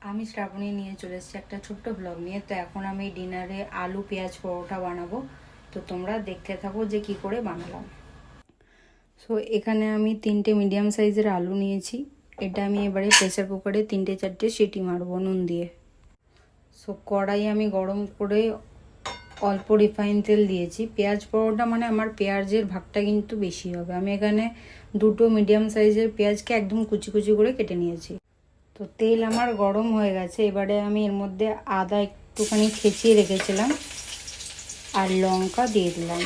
আমি শ্রাবণী নিয়ে চলে এসেছি একটা ছোট্ট ব্লগ নিয়ে। তো এখন আমি ডিনারে আলু পেঁয়াজ পরোটা বানাবো, তো তোমরা দেখতে থাকো যে কি করে বানালাম। সো এখানে আমি 3টে মিডিয়াম সাইজের আলু নিয়েছি। এটা আমি এবারে প্রেসার কুকারে 3-4টে সিটি মারবো নুন দিয়ে। সো কড়াই আমি গরম করে অল্প রিফাইন তেল দিয়েছি। পেঁয়াজ পরোটা মানে আমার পেঁয়াজের ভাগটা কিন্তু বেশি হবে। আমি এখানে 2টো মিডিয়াম সাইজের পেঁয়াজকে একদম কুচি কুচি করে কেটে নিয়েছি। তো তেল আমার গরম হয়ে গেছে। এবারে আমি এর মধ্যে আদা একটুখানি ছেঁচিয়ে রেখেছিলাম আর লঙ্কা দিয়ে দিলাম।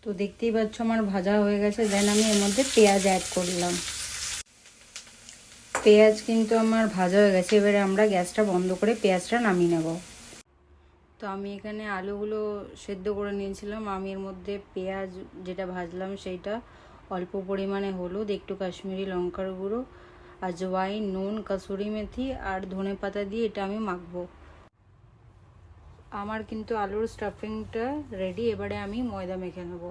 তো দেখতেই পাচ্ছ আমার ভাজা হয়ে গেছে। দেন আমি এর মধ্যে পেঁয়াজ অ্যাড করলাম। পেঁয়াজ কিন্তু আমার ভাজা হয়ে গেছে। এবারে আমরা গ্যাসটা বন্ধ করে পেঁয়াজটা নামিয়ে নেব। তো আমি এখানে আলুগুলো সেদ্ধ করে নিয়েছিলাম। আমি এর মধ্যে পেঁয়াজ যেটা ভাজলাম সেইটা, অল্প পরিমাণে হলুদ, একটু কাশ্মীরি লঙ্কার গুঁড়ো, আজওয়াইন, নুন, কাসুরি মেথি আর ধনে পাতা দিয়ে এটা আমি মাখবো। আমার কিন্তু আলুর স্টাফিংটা রেডি। এবারে আমি ময়দা মেখে নেব।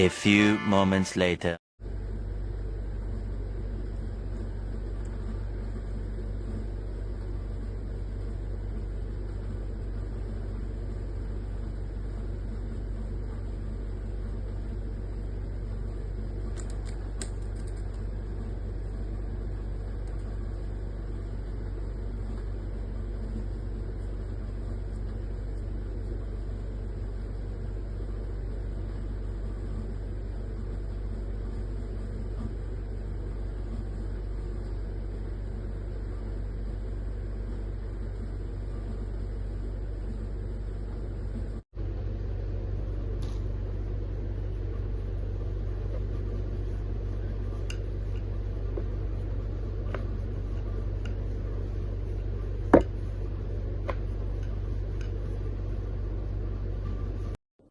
A few moments later.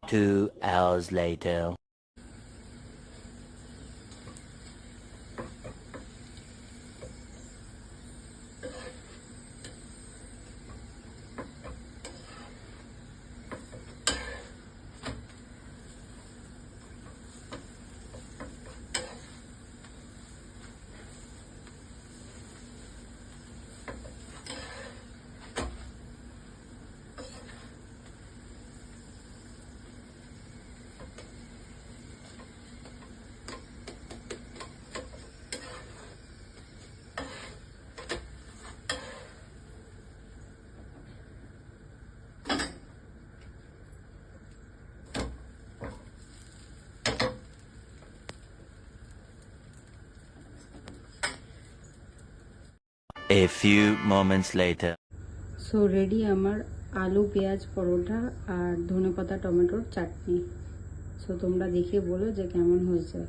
2 hours later. A few moments later. So ready আমার আলু পেঁয়াজ পরোটা আর ধনেপাতা টমেটোর চাটনি। সো তোমরা দেখে বলো যে কেমন হয়েছে।